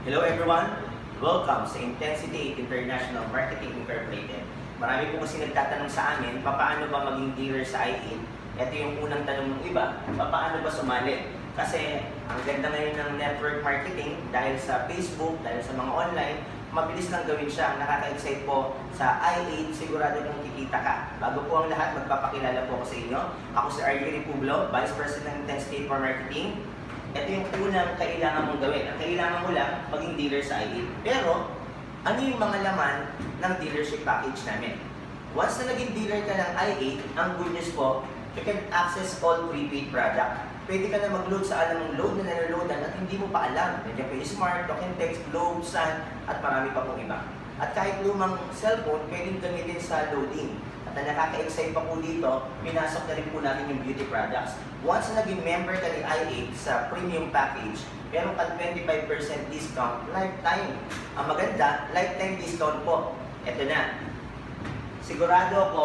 Hello everyone! Welcome sa Intensity International Marketing Incorporated. Marami po kasi nagtatanong sa amin, paano ba maging dealer sa i8? Ito yung unang tanong ng iba, paano ba sumali? Kasi ang ganda ngayon ng network marketing dahil sa Facebook, dahil sa mga online, mabilis lang gawin siya. Nakaka-excite po sa i8, sigurado kong kikita ka. Bago po ang lahat, magpapakilala po ako sa inyo. Ako si RJ Republo, Vice President ng Intensity for Marketing. Ito yung unang kailangan mong gawin. Ang kailangan mo lang, maging dealer sa i8. Pero, ano yung mga laman ng dealership package namin? Once na naging dealer ka ng i8, ang good news po, you can access all prepaid product. Pwede ka na mag-load sa alam mong load na naloloadan at hindi mo pa alam. Nandiyan pwede Smart, Token Text, Globe, Sun, at marami pa pong iba. At kahit lumang cellphone, pwedeng gamitin sa loading. At ang nakaka-excite pa po dito, pinasok na rin po natin yung beauty products. Once na naging member ka ni i8 sa premium package, meron kang 25% discount lifetime. Ang maganda, lifetime discount po. Ito na. Sigurado ako,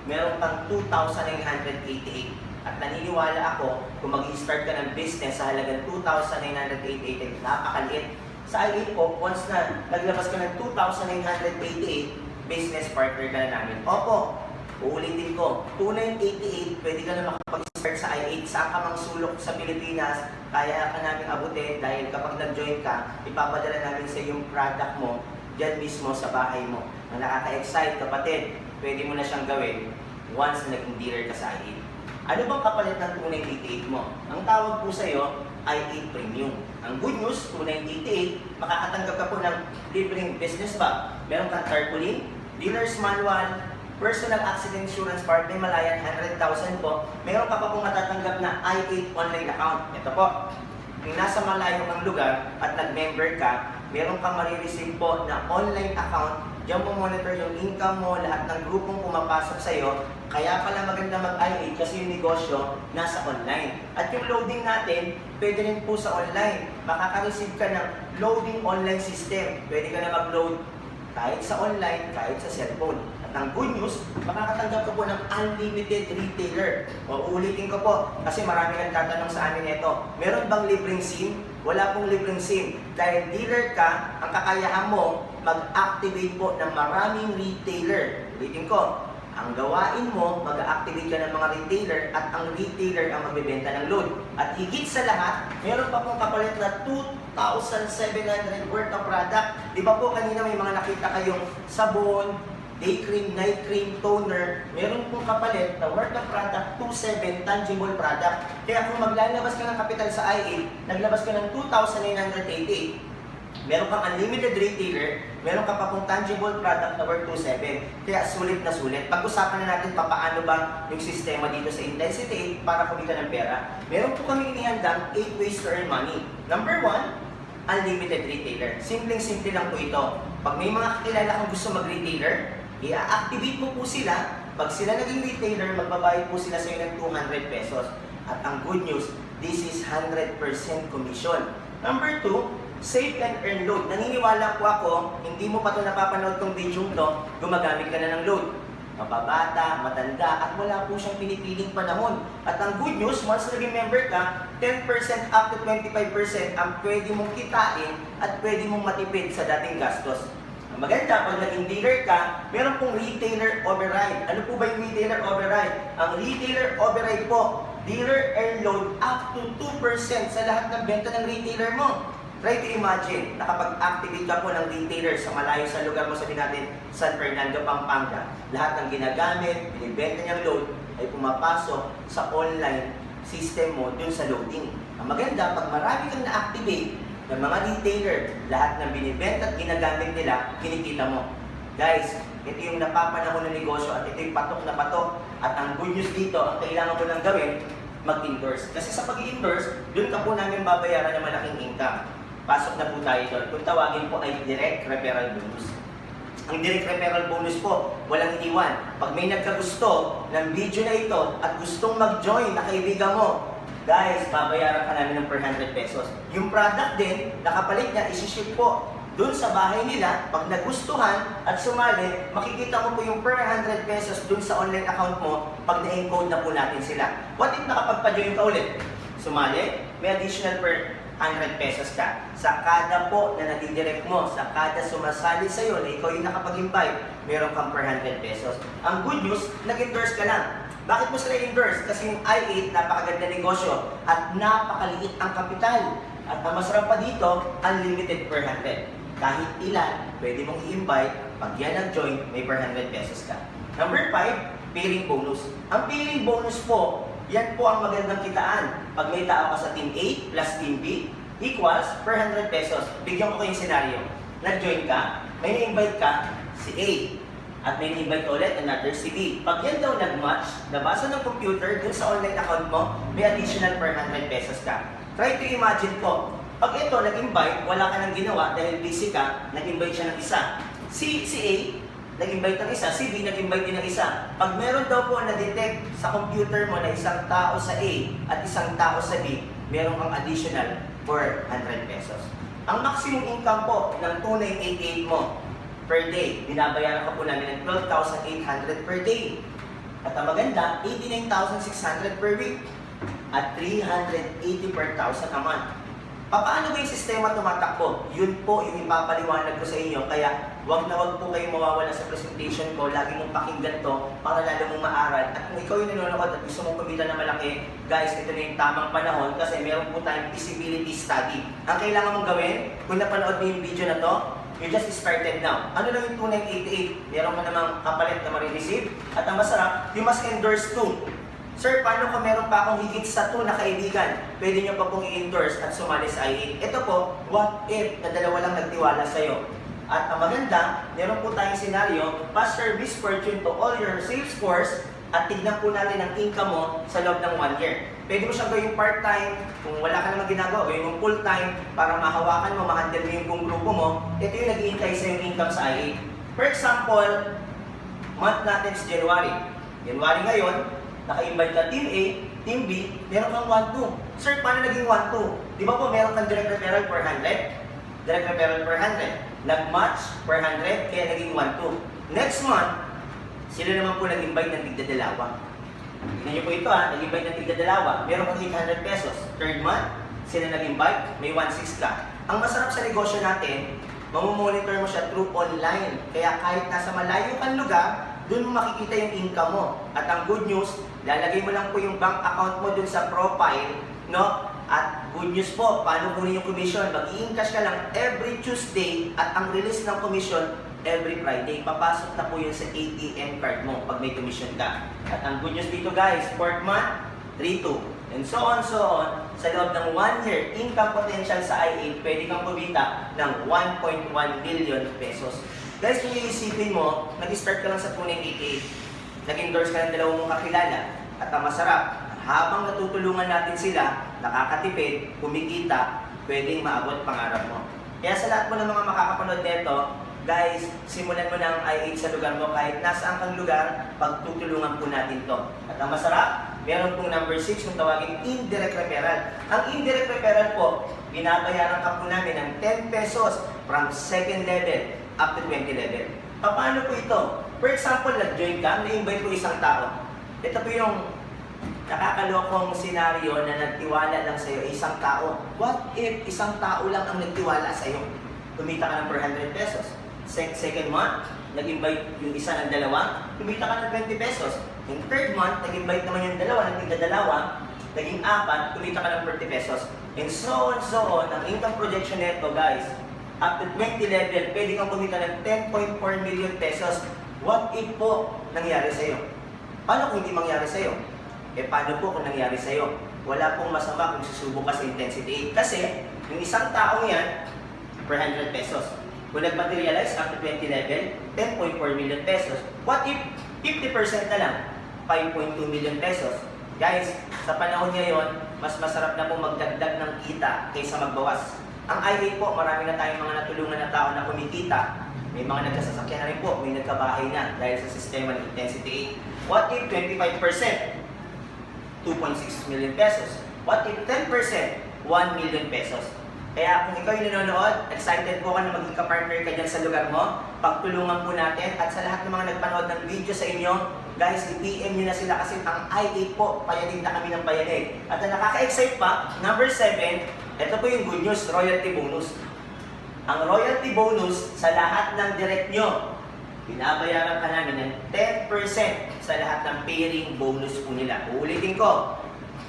meron kang 2,988. At naniniwala ako, kung mag-i-start ka ng business sa halagang 2,988, napakaliit. Sa i8 po, once na naglabas ka ng 2,988, business partner ka na namin. Opo, uulitin ko, 2,988, pwede ka na makapag-start sa i8. Saan ka mang sulok sa Pilipinas, kaya ka namin abutin dahil kapag nag-join ka, ipapadala namin sa yung product mo, dyan mismo sa bahay mo. Ang nakaka-excite, kapatid, pwede mo na siyang gawin once na naging dealer ka sa i8. Ano bang kapalit ng 2,988 mo? Ang tawag po sa'yo, i8 Premium. Ang good news, 2,988, makakatanggap ka po ng libreng business bag. Meron kang tarpaulin, dealer's manual, personal accident insurance part, may malayan, 100,000 po. Meron ka pa pong matatanggap na i8 online account. Ito po, kung nasa malayo kang lugar at nag-member ka, meron kang marireceive po na online account. Diyan mo monitor yung income mo, lahat ng grupong pumapasok sa'yo. Kaya pala maganda mag-i8 kasi yung negosyo nasa online. At yung loading natin, pwede rin po sa online. Makaka-receive ka ng loading online system. Pwede ka na mag-load kahit sa online, kahit sa cellphone. At ang good news, makakatanggap ka po ng unlimited retailer. O ulitin ko po, kasi marami nang tatanong sa amin ito, meron bang libreng SIM? Wala pong libreng SIM. Dahil dealer ka, ang kakayahan mo, mag-activate po ng maraming retailer. Ulitin ko, ang gawain mo, mag-activate ka ng mga retailer at ang retailer ang magbebenta ng load. At higit sa lahat, meron pa pong kapalit na 2,700 worth of product. Di ba po kanina may mga nakita kayong sabon, day cream, night cream, toner. Meron pong kapalit na worth of product, 2,700 tangible product. Kaya kung maglalabas ka ng kapital sa i8, naglabas ka ng 2,988, meron kang unlimited retailer, meron ka pa pong tangible product na worth 2,700. Kaya sulit na sulit. Pag-usapan na natin paano ba yung sistema dito sa Intensity 8 para kumita ng pera. Meron po kami inihandang 8 ways to earn money. Number 1, unlimited retailer. Simpleng-simple lang po ito. Pag may mga kakilala kang gusto mag-retailer, i-activate mo po sila. Pag sila naging retailer, magbabayad po sila sa iyo ng 200 pesos. At ang good news, this is 100% commission. Number 2, save and earn load. Naniniwala po ako, hindi mo pa ito napapanood tong video to, gumagamit ka na ng load. Mababata, matanda, at wala po siyang pinipiling panahon. At ang good news, once naging member ka, 10% up to 25% ang pwede mong kitain at pwede mong matipid sa dating gastos. Ang maganda, pag naging dealer ka, meron pong retailer override. Ano po ba yung retailer override? Ang retailer override po, dealer earn load up to 2% sa lahat ng benta ng retailer mo. Try to imagine, nakapag-activate ka po ng retailer sa malayo sa lugar mo, sabihin natin, San Fernando, Pampanga. Lahat ng ginagamit, binibenta niyang load, ay pumapasok sa online system mo dun sa loading. Ang maganda, pag marami kang na-activate ng mga retailer, lahat ng binibenta at ginagamit nila, kinikita mo. Guys, ito yung napapanahon ng negosyo at ito yung patok na patok. At ang good news dito, ang kailangan mo lang gawin, mag-endorse. Kasi sa pag-endorse, dun ka po namin babayaran ng malaking income. Pasok na po tayo doon. Kung tawagin po ay direct referral bonus. Ang direct referral bonus po, walang iniwan. Pag may nagkagusto ng video na ito at gustong mag-join na kaibigan mo, guys, babayaran ka namin ng per 100 pesos. Yung product din, nakapalit niya, isi-ship po doon sa bahay nila. Pag nagustuhan at sumali, makikita mo po yung per 100 pesos doon sa online account mo pag na-encode na po natin sila. What if nakapagpa-join ka ulit? Sumali, may additional per 100 pesos ka. Sa kada po na nadidirect mo, sa kada sumasali sa'yo na ikaw yung nakapag-invite, meron kang per 100 pesos. Ang good news, nag-endorse ka lang. Bakit mo sila endorse? Kasi yung i8, napakaganda negosyo at napakaliit ang kapital. At ang masarap pa dito, unlimited per 100. Kahit ilan, pwede mong i-invite. Pag yan nag-join, may per 100 pesos ka. Number 5, pairing bonus. Ang pairing bonus po, yan po ang magandang kitaan. Pag may tao ka sa Team A plus Team B, equals per 100 pesos. Bigyan ko kayong senaryo. Nag-join ka, may na-invite ka, si A. At may na-invite ulit, another si B. Pag yan daw nag-match, nabasa ng computer, dun sa online account mo, may additional per 100 pesos ka. Try to imagine po, pag ito nag-invite, wala ka nang ginawa dahil busy ka, nag-invite siya ng isa. Si A, nag-invite ng isa, si B nag-invite din ng isa. Pag meron daw po na-detect sa computer mo na isang tao sa A at isang tao sa B, meron kang additional for 100 pesos. Ang maximum income po ng tunay 88 mo per day, binabayaran ka po namin ng 12,800 per day. At ang maganda, 89,600 per week at 380 per thousand a month. Paano ba yung sistema tumatakbo? Yun po yung ipapaliwanag ko sa inyo. Kaya wag na wag po kayong mawawala sa presentation ko. Lagi mong pakinggan to para lalo mong maaral. At kung ikaw yung nanonood at gusto mong kumita na malaki, guys, ito na yung tamang panahon kasi meron po tayong feasibility study. Ang kailangan mong gawin, kung napanood mo yung video na to, you just started now. Ano lang yung tunay 88? Meron ka namang kapalit na marireceive. At ang masarap, you must endorse 2. Sir, paano kung meron pa akong higit sa 2 na kaibigan? Pwede nyo pa pong i-endorse at sumali sa i8. Ito po, what if na dalawa lang nagtiwala sa'yo? At ang maganda, meron po tayong senaryo, pass service fortune to all your sales scores at tignan po natin ang income mo sa loob ng 1 year. Pwede mo siyang gawing part-time, kung wala ka namang ginagawa, gawin mong full-time para mahawakan mo, ma-handle mo yung buong grupo mo. Ito yung nag-iintay sa yung income sa i8. For example, month natin is January. January ngayon, naka-invite ka Team A, Team B, meron kang 1-2. Sir, paano naging 1-2? Di ba po meron kang direct referral per 100? Direct referral per 100. Nag-match per 100, kaya naging 1-2. Next month, sila naman po nag-invite ng tigda-dalawa. Tignan niyo po ito nag-invite ng tigda-dalawa. Meron kang 800 pesos. Third month, sila nag-invite, may 1-6 ka. Ang masarap sa negosyo natin, mamomonitor mo siya through online. Kaya kahit nasa malayo kang lugar, doon mo makikita yung income mo. At ang good news, lalagay mo lang po yung bank account mo doon sa profile, no? At good news po, paano kunin yung commission? Mag-i-encash ka lang every Tuesday at ang release ng commission every Friday. Papasok na po yun sa ATM card mo pag may commission ka. At ang good news dito guys, 4th month, 3-2. And so on. Sa loob ng 1 year, income potential sa i8, pwede kang kumita ng 1.1 million pesos. Guys, kung iisipin mo, nag-start ka lang sa tunay 88. Nag-endorse ka ng dalawang mong kakilala. At ang masarap, habang natutulungan natin sila, nakakatipid, kumikita, pwedeng maabot pangarap mo. Kaya sa lahat mo ng mga makakapanood nito, guys, simulan mo ng i8 sa lugar mo. Kahit nasaan kang lugar, pagtutulungan po natin to. At ang masarap, meron pong number 6 kung tawagin indirect referral. Ang indirect referral po, binabayaran ka po namin ng 10 pesos from second level up to 20 level. Paano po ito? For example, nag-join ka, na-invite ko isang tao. Ito po yung nakakalokong senaryo na nagtiwala lang sa'yo, isang tao. What if isang tao lang ang nagtiwala sa'yo? Kumita ka ng per 100 pesos. Second month, nag-invite yung isa ng dalawa, kumita ka ng 20 pesos. Yung third month, nag-invite naman yung dalawa, ng tigda-dalawa, naging 4, kumita ka ng 30 pesos. And so on. Ang income projection nito, guys, up to 20 level, pwede kang kumita ng 10.4 million pesos. What if po nangyari sa'yo? Paano kung hindi mangyari sa'yo? Paano po kung nangyari sa'yo? Wala pong masama kung susubok ka sa intensity 8. Kasi, yung isang taong yan, per 100 pesos. Kung nag-materialize up to 20 level, 10.4 million pesos. What if 50% na lang? 5.2 million pesos. Guys, sa panahon ngayon, mas masarap na po magdagdag ng kita kaysa magbawas. Ang i8 po, marami na tayong mga natulungan na tao na kumikita. May mga nagkasasakyan na rin po, may nagkabahay na dahil sa sistema ng intensity 8. What if 25%? 2.6 million pesos. What if 10%? 1 million pesos. Kaya kung ikaw yung nanonood, excited po ka na maging ka-partner ka dyan sa lugar mo, pagtulungan po natin at sa lahat ng mga nagpanood ng video sa inyo, guys, i-PM nyo na sila kasi ang i8 po, payanig na kami ng payanig. At ang nakaka-excite pa, number 7, Ito po yung good news, royalty bonus. Ang royalty bonus sa lahat ng direct nyo, binabayaran ka namin ng 10% sa lahat ng pairing bonus po nila. Uulitin ko,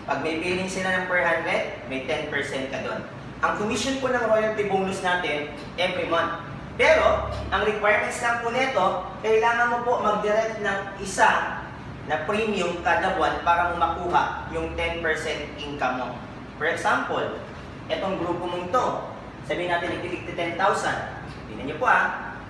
pag may pairing sila ng per 100, may 10% ka doon. Ang commission po ng royalty bonus natin, every month. Pero, ang requirements lang po nito, kailangan mo po mag-direct ng isa na premium kada buwan para mo makuha yung 10% income mo. For example, etong grupo mong ito, sabihin natin nagtitig 10,000. Tingnan niyo po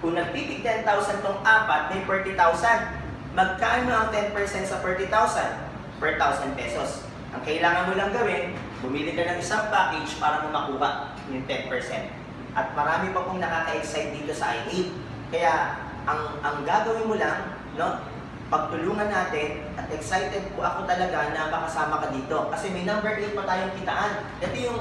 kung nagtitig 10,000 tong apat, may 40,000. Magkano ang 10% sa 40,000? Per 1,000 pesos. Ang kailangan mo lang gawin, bumili ka ng isang package para mo makuha yung 10%. At marami pa pong nakaka-excite dito sa i8. Kaya, ang gagawin mo lang, no, pagtulungan natin, at excited po ako talaga na makasama ka dito. Kasi may number 8 pa tayong kitaan. Ito yung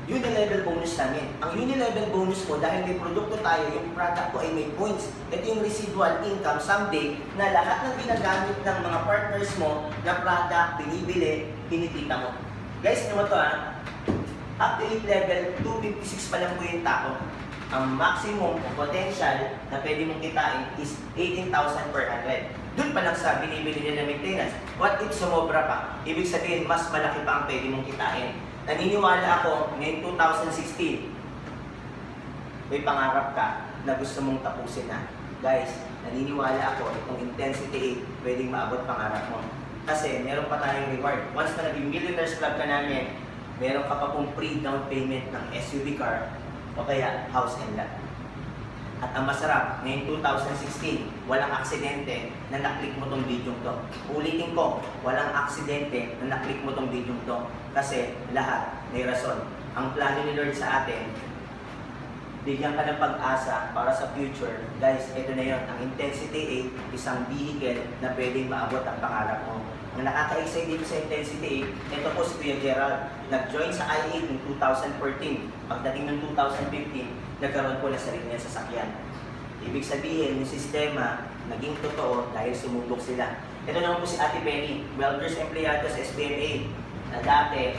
uni-level bonus namin. Ang uni-level bonus mo, dahil may produkto tayo, yung product ko ay may points. Ito yung residual income someday na lahat ng ginagamit ng mga partners mo na product, binibili, kinikita mo. Guys, ano to up to 8 level, 256 pa lang po yung tao. Ang maximum potential na pwede mong kitain is 18,000 per 100. Doon pa lang sa binibili nila ng maintenance. What if sumobra pa? Ibig sabihin, mas malaki pa ang pwede mong kitain. Naniniwala ako, ngayon 2016, may pangarap ka na gusto mong tapusin na. Guys, naniniwala ako, itong Intensity 8, pwedeng maabot pangarap mo. Kasi meron pa tayong reward. Once na naging Millionaires Club ka namin, meron ka pa pong pre-down payment ng SUV car o kaya house and lot. At ang masarap, ngayong 2016, walang aksidente na naklik mo tong video to. Ulitin ko, walang aksidente na naklik mo tong video to. Kasi lahat may rason. Ang plano ni Lord sa atin, bigyan ka ng pag-asa para sa future. Guys, ito na yun. Ang Intensity 8, isang vehicle na pwedeng maabot ang pangarap mo. Ang nakaka-excite dito sa Intensity 8, ito po si Kuya Gerald. Nag-join sa i8 noong 2014. Pagdating ng 2015, nagkaroon po na sarili niya sasakyan. Ibig sabihin, yung sistema naging totoo dahil sumubok sila. Ito naman po si Ate Penny, welders empleyado sa SBMA. Na dati,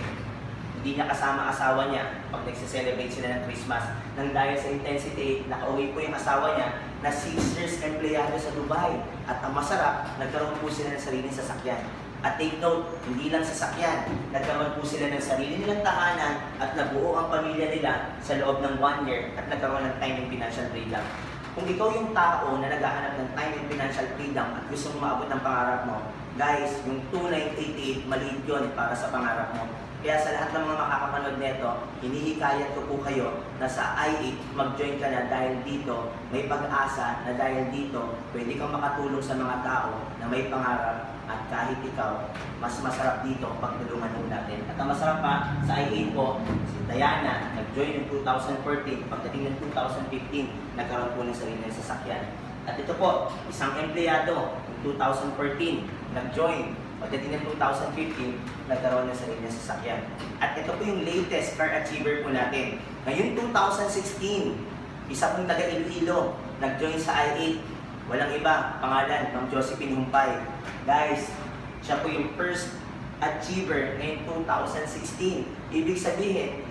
hindi niya kasama asawa niya pag nagse-celebrate sila ng Christmas. Nang dahil sa Intensity 8, nakauwi po yung asawa niya na 6 years empleyado sa Dubai. At ang masarap, nagkaroon po sila ng sariling sasakyan. At take note, hindi lang sasakyan, nagkaroon po sila ng sarili nilang tahanan at nabuo ang pamilya nila sa loob ng 1 year at nagkaroon ng time and financial freedom. Kung ikaw yung tao na naghahanap ng time and financial freedom at gusto mong maabot ng pangarap mo, guys, yung 2988, maliit yun para sa pangarap mo. Kaya sa lahat ng mga makakapanood nito, hinihikayat ko po kayo na sa i8 mag-join ka na dahil dito may pag-asa na dahil dito pwede kang makatulong sa mga tao na may pangarap at kahit ikaw, mas masarap dito pagtulungan mo natin. At ang masarap pa, sa i8 po, si Diana nag-join ng 2014, pagdating ng 2015, nagkaroon po ng sarili ng sasakyan. At ito po, isang empleyado, ng 2014, nag-join. Pagdating ng 2015, nagkaroon ng sarili ng sasakyan. At ito po yung latest car achiever po natin. Ngayon 2016, isa pong taga Iloilo, nag-join sa i8. Walang iba, pangalan, Ma'am Josephine Humpay. Guys, siya po yung first achiever ngayong 2016. Ibig sabihin,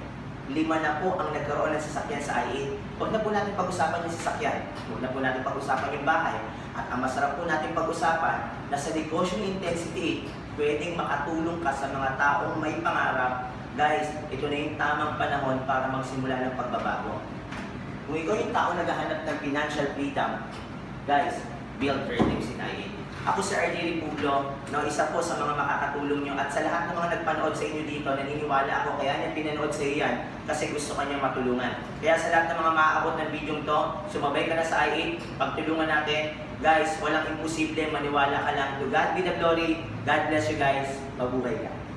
5 na po ang nagkaroon ng sasakyan sa i8. Huwag na po natin pag-usapan yung sasakyan. Huwag na po natin pag-usapan yung bahay. At ang masarap po natin pag-usapan na sa negosyo ng Intensity 8, pwedeng makatulong ka sa mga taong may pangarap. Guys, ito na yung tamang panahon para magsimula ng pagbabago. Kung ikaw yung tao naghahanap ng financial freedom, guys, build your dreams in i8. Ako si RJ Ripulo, no, isa po sa mga makakatulong nyo at sa lahat ng mga nagpanood sa inyo dito, naniniwala ako kaya niya pinanood sa iyo yan kasi gusto kanyang matulungan. Kaya sa lahat ng mga maaabot ng video to, sumabay ka na sa i8, pagtulungan natin. Guys, walang imposible, maniwala ka lang. To God be the glory. God bless you guys. Mabuhay ka.